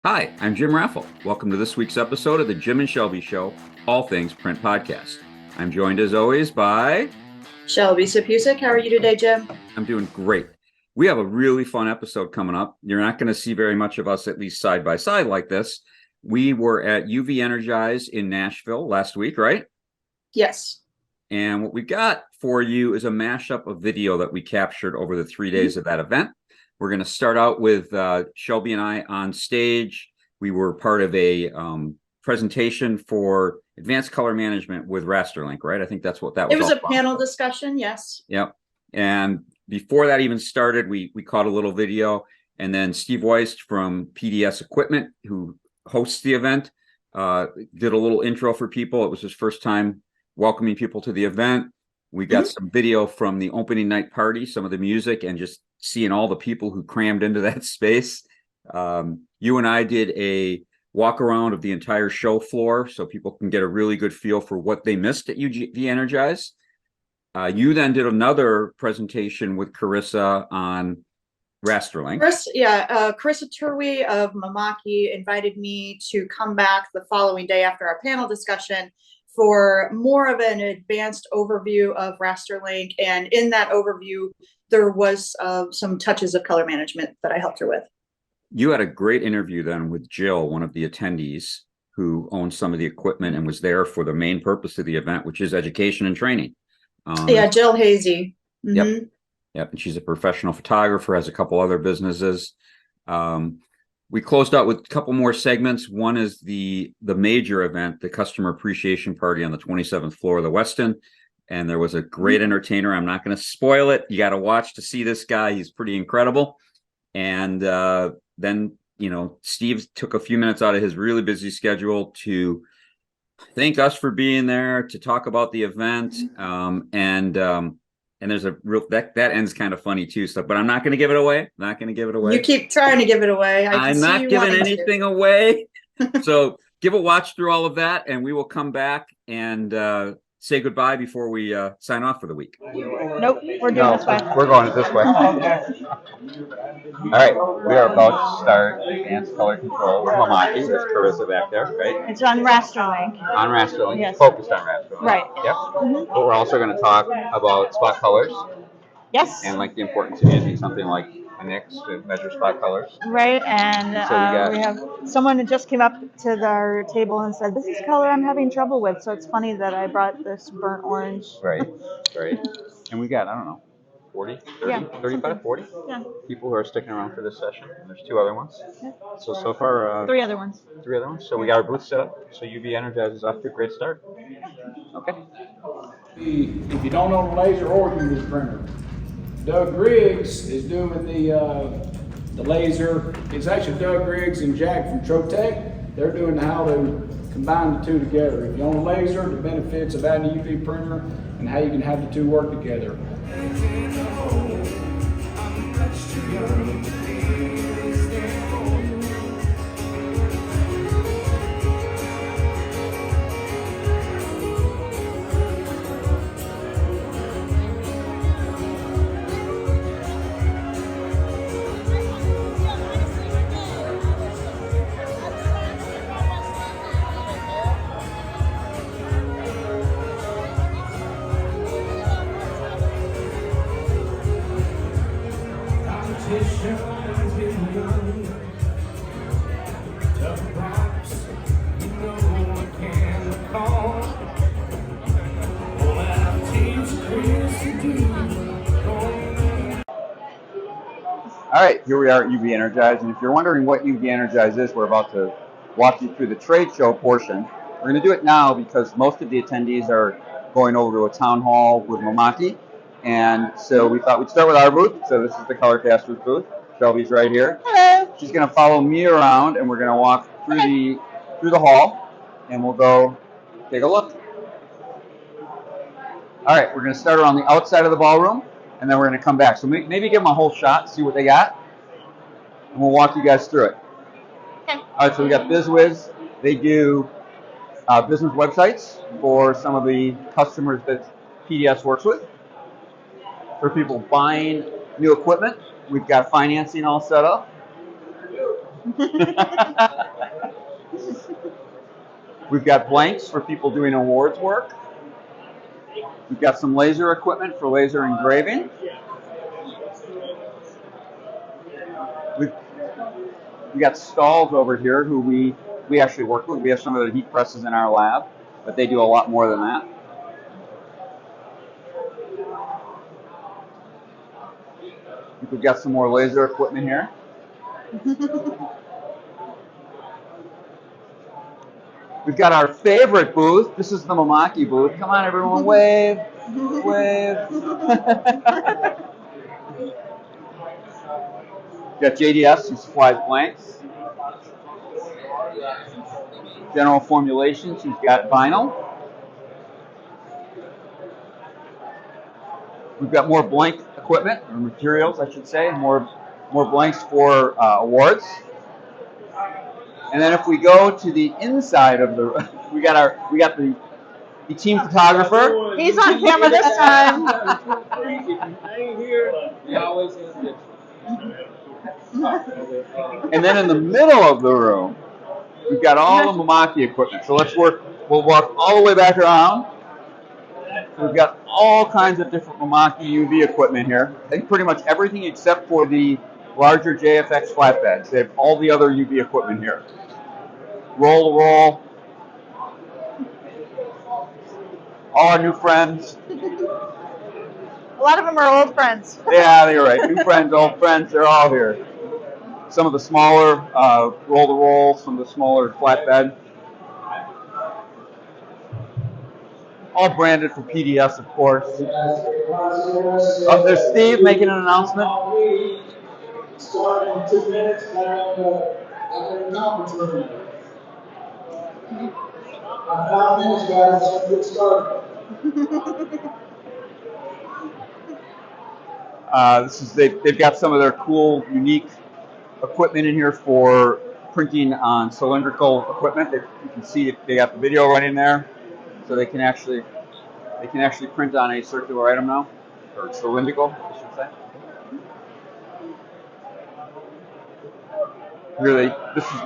Hi, I'm Jim Raffle. Welcome to this week's episode of the Jim and Shelby Show, all things print podcast. I'm joined as always by Shelby Sapusik. How are you today, Jim? I'm doing great. We have a really fun episode coming up. You're not going to see very much of us, at least side by side like this. We were at UV Energize in Nashville last week, right? Yes. And what we got for you is a mashup of video that we captured over the 3 days of that event. We're going to start out with Shelby and I on stage. We were part of a presentation for advanced color management with Rasterlink, right? I think that's what that was. It was a panel discussion, yes. Yep. And before that even started, we caught a little video, and then Steve Weist from PDS Equipment, who hosts the event, did a little intro for people. It was his first time welcoming people to the event. We got some video from the opening night party, some of the music, and just seeing all the people who crammed into that space. You and I did a walk around of the entire show floor so people can get a really good feel for what they missed at UV Energize. You then did another presentation with Carissa on Rasterlink. Carissa Turwey of Mamaki invited me to come back the following day after our panel discussion for more of an advanced overview of Rasterlink. And in that overview, there was some touches of color management that I helped her with. You had a great interview then with Jill, one of the attendees who owns some of the equipment and was there for the main purpose of the event, which is education and training. Jill Hazy. Yep. And she's a professional photographer, has a couple other businesses. We closed out with a couple more segments. One is the major event, the customer appreciation party on the 27th floor of the Westin. And there was a great entertainer. I'm not going to spoil it. You got to watch to see this guy. He's pretty incredible. And then, Steve took a few minutes out of his really busy schedule to thank us for being there, to talk about the event. And there's a real that ends kind of funny too, stuff, but I'm not going to give it away. You keep trying to give it away. I'm not giving anything away. So give a watch through all of that, and we will come back and say goodbye before we sign off for the week. Nope, we're doing this way. We're going this way. All right, we are about to start advanced color control with Mamaki. There's Carissa back there, right? It's on Rasterlink. On Rasterlink, yes. Focused on Rasterlink. Right. Yep. But we're also going to talk about spot colors. Yes. And like the importance of using something like a NIX to measure spot colors. Right, and we have someone who just came up to our table and said, "This is a color I'm having trouble with." So it's funny that I brought this burnt orange. Right. And we got, I don't know, 40, 30, 35, 40 people who are sticking around for this session. And there's two other ones. Yeah. So far, three other ones. So we got our booth set up. So UV Energize is off to a great start. Okay. If you don't own a laser or UV printer, Doug Griggs is doing the laser. It's actually Doug Griggs and Jack from Trotec. They're doing how to combine the two together. If you own a laser, the benefits of adding a UV printer and how you can have the two work together. All right, here we are at UV Energize, and if you're wondering what UV Energize is, we're about to walk you through the trade show portion. We're going to do it now because most of the attendees are going over to a town hall with Mamaki, and so we thought we'd start with our booth. So this is the Colorcasters booth. Shelby's right here. Hello. She's going to follow me around, and we're going to walk through the hall, and we'll go take a look. All right, we're going to start around the outside of the ballroom, and then we're going to come back. So maybe give them a whole shot, see what they got, and we'll walk you guys through it. Okay. All right, so we got BizWiz. They do business websites for some of the customers that PDS works with. For people buying new equipment, we've got financing all set up. We've got blanks for people doing awards work. We've got some laser equipment for laser engraving. We got stalls over here who we actually work with. We have some of the heat presses in our lab, but they do a lot more than that. We've got some more laser equipment here. We've got our favorite booth. This is the Mamaki booth. Come on, everyone, wave, wave. Got JDS, who supplies blanks. General Formulations, who's got vinyl. We've got more blank equipment, or materials, I should say, more blanks for awards. And then if we go to the inside of the, we got the team photographer. He's on camera this time. And then in the middle of the room, we've got all the Mamaki equipment. So we'll walk all the way back around. So we've got all kinds of different Mamaki UV equipment here. I think pretty much everything except for the larger JFX flatbeds. They have all the other UV equipment here. Roll to roll. All our new friends. A lot of them are old friends. Yeah, you're right. New friends, old friends, they're all here. Some of the smaller roll-to-roll, some of the smaller flatbed. All branded for PDS, of course. Oh, there's Steve making an announcement. Start in 2 minutes at the conference room. 5 minutes, guys, let's get started. They've got some of their cool, unique equipment in here for printing on cylindrical equipment. You can see they got the video running there, so they can actually print on a circular item now, or cylindrical, I should say. Really,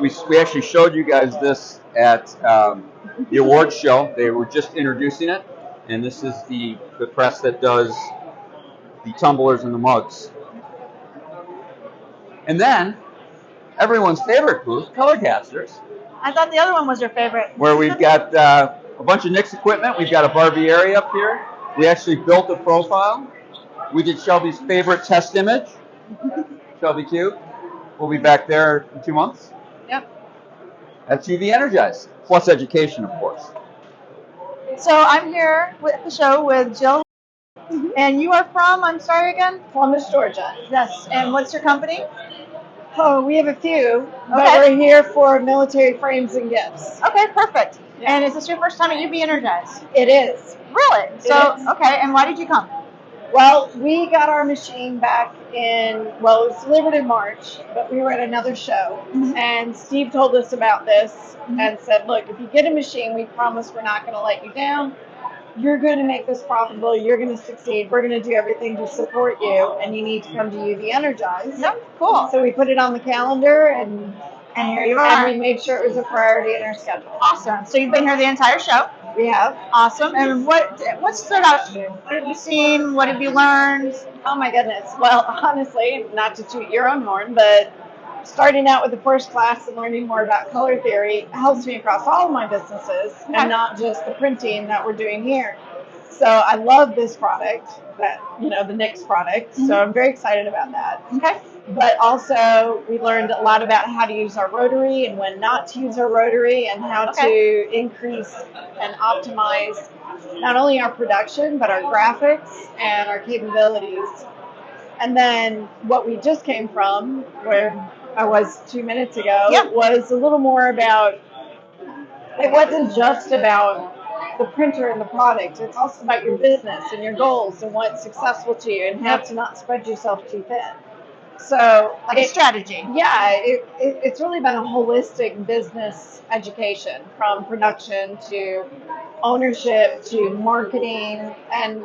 we actually showed you guys this at the awards show. They were just introducing it, and this is the press that does the tumblers and the mugs. And then everyone's favorite booth, color casters. I thought the other one was your favorite. Where we've got a bunch of Nix equipment. We've got a Barbieri up here. We actually built a profile. We did Shelby's favorite test image, Shelby Q. We'll be back there in 2 months. Yep. That's UV Energize, plus education, of course. So I'm here with the show with Jill. And you are from, I'm sorry again? Columbus, Georgia. Yes. And what's your company? Oh, we have a few, but Okay. we're here for military frames and gifts. Okay, perfect. Yeah. And is this your first time at UV Energize? It is. Really? So, is. okay, and why did you come? Well, we got our machine back it was delivered in March, but we were at another show. Mhm. And Steve told us about this Mhm. and said, look, if you get a machine, we promise we're not going to let you down. You're going to make this profitable. You're going to succeed. We're going to do everything to support you, and you need to come to UV Energize. Yep, cool. So we put it on the calendar, and And here you and are. we made sure it was a priority in our schedule. Awesome. So you've been here the entire show. We have. Awesome. And what stood out to you? What have you seen? What have you learned? Oh my goodness. Well, honestly, not to toot your own horn, but starting out with the first class and learning more about color theory helps me across all of my businesses Okay. and not just the printing that we're doing here. So I love this product, the Nix product. Mhm. So I'm very excited about that. Okay. But also, we learned a lot about how to use our rotary and when not to use our rotary, and how to increase and optimize not only our production, but our graphics and our capabilities. And then what we just came from, where I was 2 minutes ago, Yep. was a little more about, it wasn't just about the printer and the product. It's also about your business and your goals and what's successful to you and how to not spread yourself too thin. So Like a strategy. yeah, it's really been a holistic business education, from production to ownership to marketing, and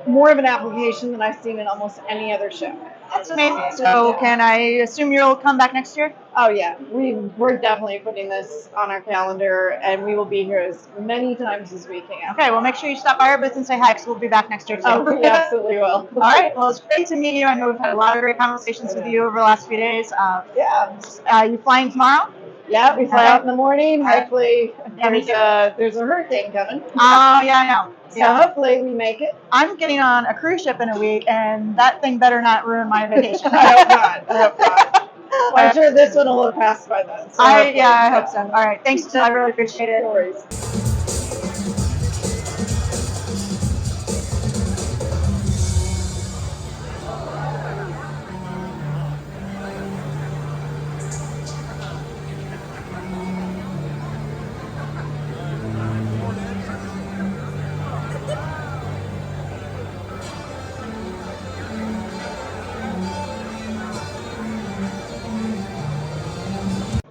more of an application than I've seen in almost any other show. That's amazing. So can I assume you'll come back next year? Oh yeah, we're definitely putting this on our calendar, and we will be here as many times as we can. Okay, well, make sure you stop by our booth and say hi, because we'll be back next year too. Oh, we absolutely will. All right. Well, it's great to meet you. I know we've had a lot of great conversations with you over the last few days. You flying tomorrow? Yeah, we fly out in the morning. All right. Hopefully, there's a hurricane coming. Oh, yeah, I know. So hopefully we make it. I'm getting on a cruise ship in a week, and that thing better not ruin my vacation. I hope not. I hope not. Well, I'm sure this one will have passed by then. So I hope so. All right. Thanks, I really appreciate it. No worries.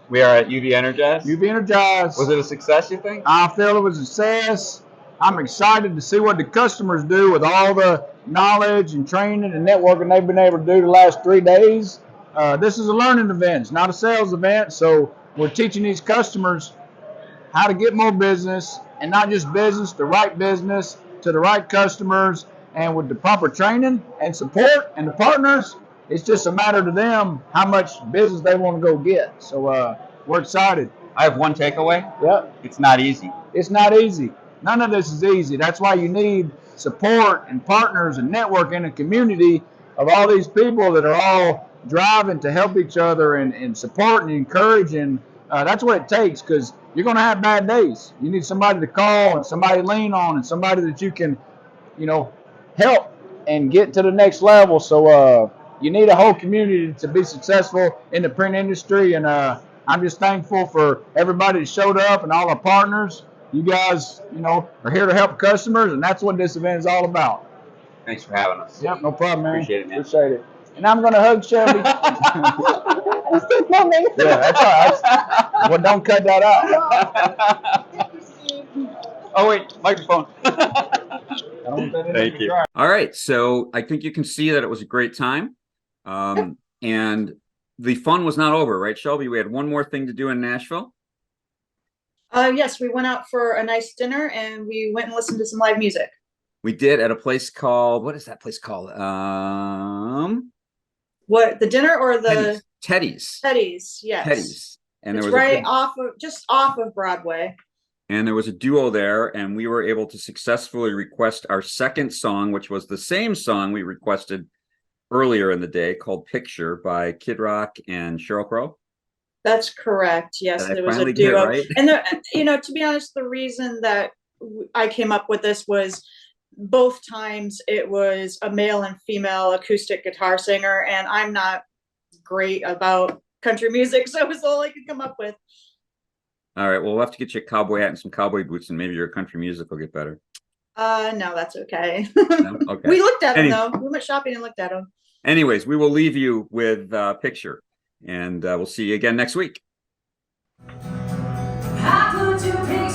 We are at UV Energize. UV Energize. Was it a success, you think? I feel it was a success. I'm excited to see what the customers do with all the knowledge and training and networking they've been able to do the last 3 days. This is a learning event. It's not a sales event. So we're teaching these customers how to get more business, and not just business, the right business to the right customers, and with the proper training and support and the partners. It's just a matter to them how much business they want to go get. So we're excited. I have one takeaway. Yep. It's not easy. It's not easy. None of this is easy. That's why you need support and partners and networking and community of all these people that are all driving to help each other and support and encourage. And that's what it takes, because you're going to have bad days. You need somebody to call and somebody to lean on and somebody that you can, help and get to the next level. So you need a whole community to be successful in the print industry. And I'm just thankful for everybody that showed up and all our partners. You guys, are here to help customers, and that's what this event is all about. Thanks for having us. Yep, no problem, man. Appreciate it, man. Appreciate it. And I'm going to hug Shelby. I'm still coming. Yeah, that's all right. Well, don't cut that out. Oh, wait, microphone. I don't want that in Thank there. you. All right. So I think you can see that it was a great time. And the fun was not over, right, Shelby? We had one more thing to do in Nashville. Yes, we went out for a nice dinner and we went and listened to some live music. We did at a place called, what is that place called? What, the dinner or the Teddy's. Teddy's? Yes. Teddy's. And It's there was right just off of Broadway. And there was a duo there, and we were able to successfully request our second song, which was the same song we requested earlier in the day, called Picture by Kid Rock and Sheryl Crow. That's correct. Yes, Did I there was a finally get it duo. right? And to be honest, the reason that I came up with this was both times it was a male and female acoustic guitar singer, and I'm not great about country music, so it was all I could come up with. All right, well, we'll have to get you a cowboy hat and some cowboy boots, and maybe your country music will get better. No, that's okay. No? Okay. We looked at them though. We went shopping and looked at them. Anyways, we will leave you with Picture, and we'll see you again next week. How could you pick